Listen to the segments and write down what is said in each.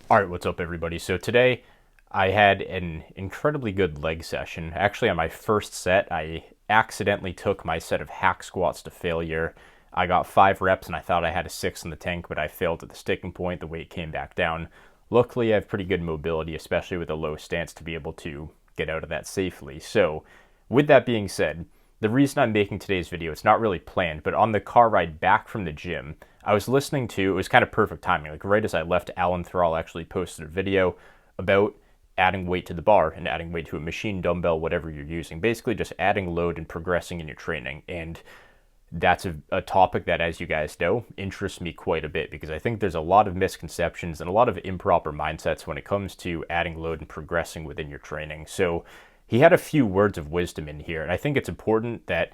All right, what's up, everybody? So today I had an incredibly good leg session. Actually, on my first set, I accidentally took my set of hack squats to failure. I got 5 reps and I thought I had a 6 in the tank, but I failed at the sticking point. The weight came back down. Luckily, I have pretty good mobility, especially with a low stance, to be able to get out of that safely. So, with that being said, the reason I'm making today's video, it's not really planned, but on the car ride back from the gym, I was listening to, it was kind of perfect timing, like right as I left, Thrall actually posted a video about adding weight to the bar and adding weight to a machine, dumbbell, whatever you're using. Basically just adding load and progressing in your training. And that's a topic that, as you guys know, interests me quite a bit because I think there's a lot of misconceptions and a lot of improper mindsets when it comes to adding load and progressing within your training. So he had a few words of wisdom in here, and I think it's important that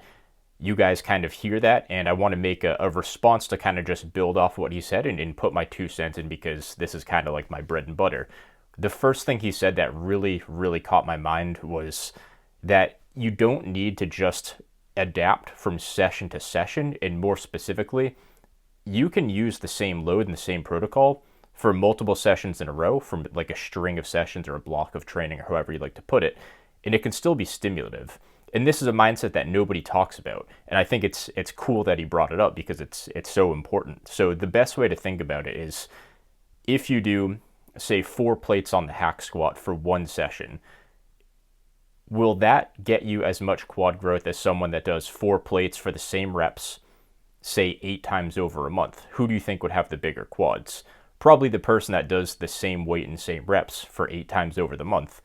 you guys kind of hear that, and I want to make a response to kind of just build off what he said and put my 2 cents in because this is kind of like my bread and butter. The first thing he said that really, really caught my mind was that you don't need to just adapt from session to session, and more specifically, you can use the same load and the same protocol for multiple sessions in a row, from like a string of sessions or a block of training or however you like to put it, and it can still be stimulative. And this is a mindset that nobody talks about, and I think it's cool that he brought it up because it's so important. So the best way to think about it is, if you do, say, 4 plates on the hack squat for one session, will that get you as much quad growth as someone that does 4 plates for the same reps, say 8 times over a month? Who do you think would have the bigger quads? Probably the person that does the same weight and same reps for 8 times over the month,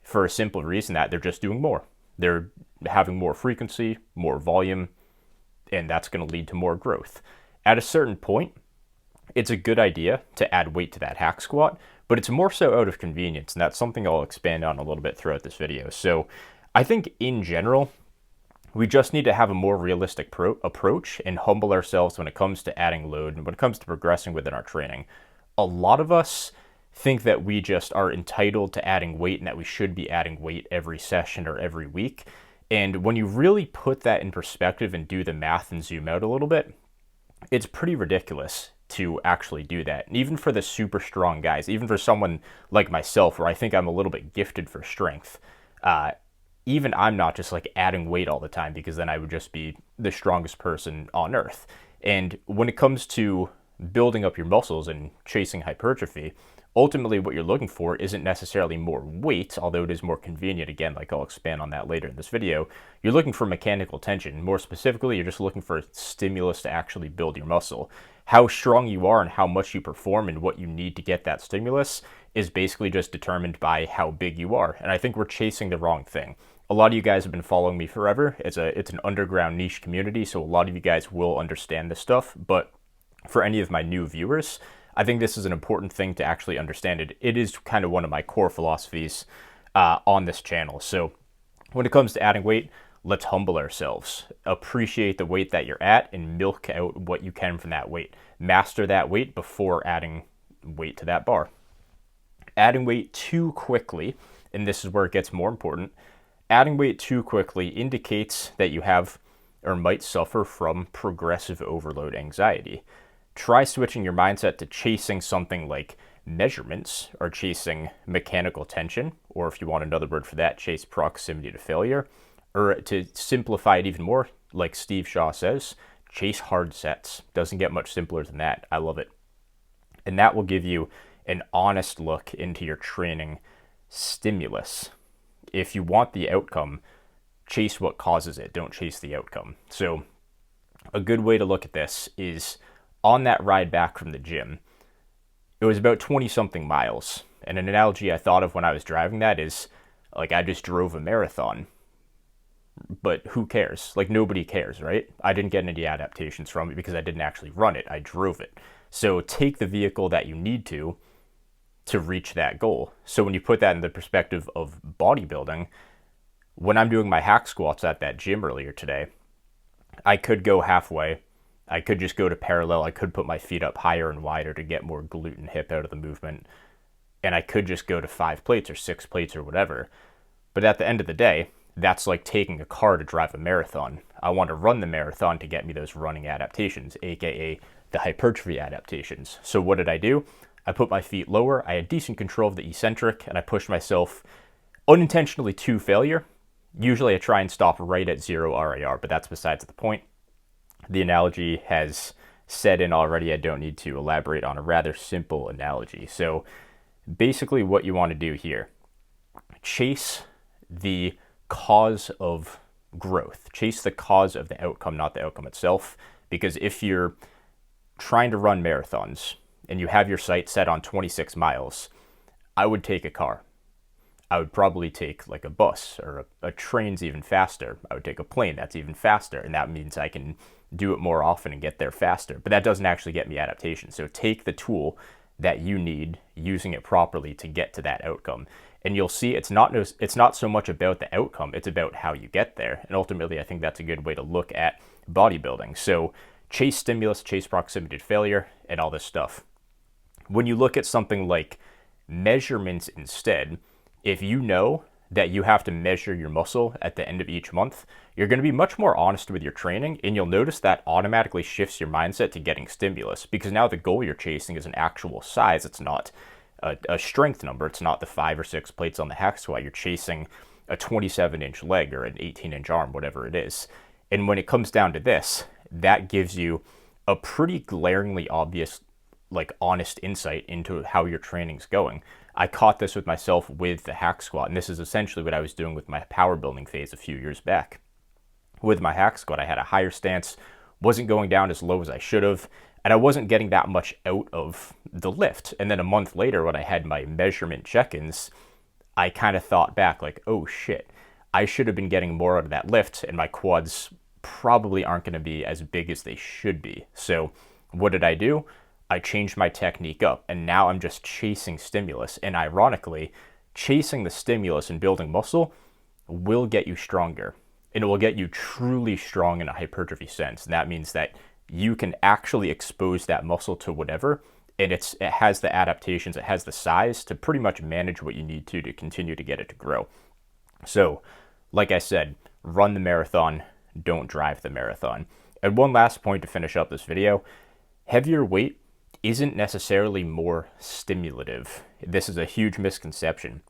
for a simple reason that they're just doing more. They're having more frequency, more volume, and that's going to lead to more growth. At a certain point, it's a good idea to add weight to that hack squat, but it's more so out of convenience, and that's something I'll expand on a little bit throughout this video. So I think in general, we just need to have a more realistic approach and humble ourselves when it comes to adding load and when it comes to progressing within our training. A lot of us think that we just are entitled to adding weight and that we should be adding weight every session or every week. And when you really put that in perspective and do the math and zoom out a little bit, it's pretty ridiculous to actually do that. And even for the super strong guys, even for someone like myself, where I think I'm a little bit gifted for strength, even I'm not just like adding weight all the time, because then I would just be the strongest person on earth. And when it comes to building up your muscles and chasing hypertrophy, ultimately what you're looking for isn't necessarily more weight, although it is more convenient. Again, like I'll expand on that later in this video. You're looking for mechanical tension. More specifically, you're just looking for a stimulus to actually build your muscle. How strong you are and how much you perform and what you need to get that stimulus is basically just determined by how big you are. And I think we're chasing the wrong thing. A lot of you guys have been following me forever. It's an underground niche community, so a lot of you guys will understand this stuff. But for any of my new viewers, I think this is an important thing to actually understand. It is kind of one of my core philosophies on this channel. So when it comes to adding weight, let's humble ourselves. Appreciate the weight that you're at and milk out what you can from that weight. Master that weight before adding weight to that bar. Adding weight too quickly, and this is where it gets more important, adding weight too quickly indicates that you have or might suffer from progressive overload anxiety. Try switching your mindset to chasing something like measurements or chasing mechanical tension, or if you want another word for that, chase proximity to failure. Or to simplify it even more, like Steve Shaw says, chase hard sets. Doesn't get much simpler than that. I love it. And that will give you an honest look into your training stimulus. If you want the outcome, chase what causes it. Don't chase the outcome. So a good way to look at this is, on that ride back from the gym, it was about 20-something miles. And an analogy I thought of when I was driving that is, like, I just drove a marathon. But who cares? Like, nobody cares, right? I didn't get any adaptations from it because I didn't actually run it. I drove it. So take the vehicle that you need to reach that goal. So when you put that in the perspective of bodybuilding, when I'm doing my hack squats at that gym earlier today, I could go halfway. I could just go to parallel. I could put my feet up higher and wider to get more glute and hip out of the movement. And I could just go to 5 plates or 6 plates or whatever. But at the end of the day, that's like taking a car to drive a marathon. I want to run the marathon to get me those running adaptations, aka the hypertrophy adaptations. So what did I do? I put my feet lower, I had decent control of the eccentric, and I pushed myself unintentionally to failure. Usually I try and stop right at 0 RAR, but that's besides the point. The analogy has set in already. I don't need to elaborate on a rather simple analogy. So basically what you want to do here, chase the cause of growth. Chase the cause of the outcome, not the outcome itself. Because if you're trying to run marathons and you have your sight set on 26 miles, I would take a car. I would probably take like a bus, or a train's even faster. I would take a plane, that's even faster. And that means I can do it more often and get there faster. But that doesn't actually get me adaptation. So take the tool that you need, using it properly to get to that outcome. And you'll see it's not so much about the outcome, it's about how you get there. And ultimately, I think that's a good way to look at bodybuilding. So chase stimulus, chase proximity to failure, and all this stuff. When you look at something like measurements instead, if you know that you have to measure your muscle at the end of each month, you're going to be much more honest with your training, and you'll notice that automatically shifts your mindset to getting stimulus, because now the goal you're chasing is an actual size. It's not a strength number. It's not the 5 or 6 plates on the hack squat. You're chasing a 27-inch leg or an 18-inch arm, whatever it is. And when it comes down to this, that gives you a pretty glaringly obvious, like, honest insight into how your training's going. I caught this with myself with the hack squat, and this is essentially what I was doing with my power building phase a few years back. With my hack squat, I had a higher stance, wasn't going down as low as I should have, and I wasn't getting that much out of the lift. And then a month later, when I had my measurement check-ins, I kind of thought back like, oh shit, I should have been getting more out of that lift, and my quads probably aren't going to be as big as they should be. So what did I do? I changed my technique up, and now I'm just chasing stimulus. And ironically, chasing the stimulus and building muscle will get you stronger, and it will get you truly strong in a hypertrophy sense. And that means that you can actually expose that muscle to whatever, and it has the adaptations, it has the size to pretty much manage what you need to continue to get it to grow. So, like I said, run the marathon, don't drive the marathon. And one last point to finish up this video, heavier weight isn't necessarily more stimulative. This is a huge misconception.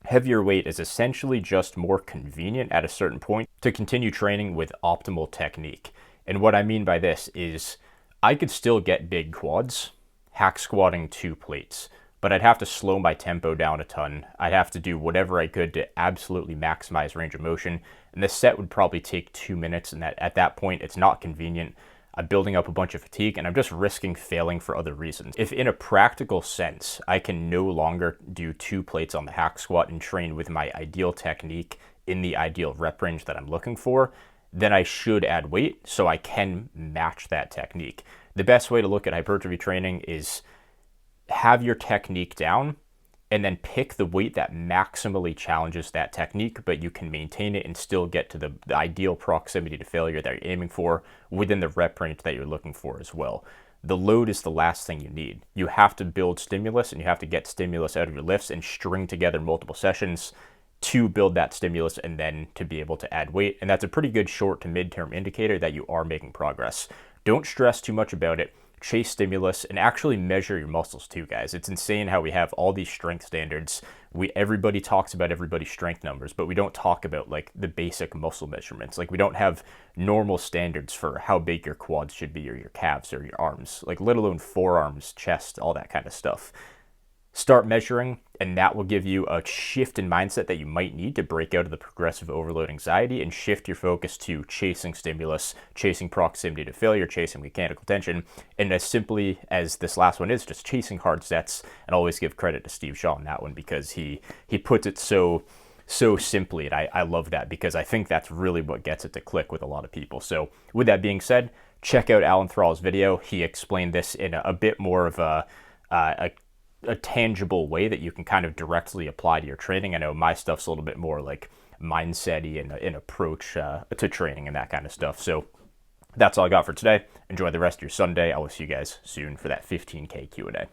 Heavier weight is essentially just more convenient at a certain point to continue training with optimal technique. And what I mean by this is I could still get big quads hack squatting 2 plates, but I'd have to slow my tempo down a ton. I'd have to do whatever I could to absolutely maximize range of motion, and the set would probably take 2 minutes, and at that point it's not convenient. I'm building up a bunch of fatigue, and I'm just risking failing for other reasons. If in a practical sense, I can no longer do 2 plates on the hack squat and train with my ideal technique in the ideal rep range that I'm looking for, then I should add weight so I can match that technique. The best way to look at hypertrophy training is have your technique down and then pick the weight that maximally challenges that technique, but you can maintain it and still get to the ideal proximity to failure that you're aiming for within the rep range that you're looking for as well. The load is the last thing you need. You have to build stimulus, and you have to get stimulus out of your lifts and string together multiple sessions to build that stimulus and then to be able to add weight. And that's a pretty good short to mid-term indicator that you are making progress. Don't stress too much about it. Chase stimulus and actually measure your muscles too, guys. It's insane how we have all these strength standards. Everybody talks about everybody's strength numbers, but we don't talk about like the basic muscle measurements. Like we don't have normal standards for how big your quads should be, or your calves, or your arms, like let alone forearms, chest, all that kind of stuff. Start measuring, and that will give you a shift in mindset that you might need to break out of the progressive overload anxiety and shift your focus to chasing stimulus, chasing proximity to failure, chasing mechanical tension. And as simply as this last one is, just chasing hard sets. And always give credit to Steve Shaw on that one, because he puts it so simply, and I love that, because I think that's really what gets it to click with a lot of people. So with that being said, check out Alan Thrall's video. He explained this in a bit more of a tangible way that you can kind of directly apply to your training. I know my stuff's a little bit more like mindset-y and approach to training and that kind of stuff. So that's all I got for today. Enjoy the rest of your Sunday. I will see you guys soon for that 15K Q&A.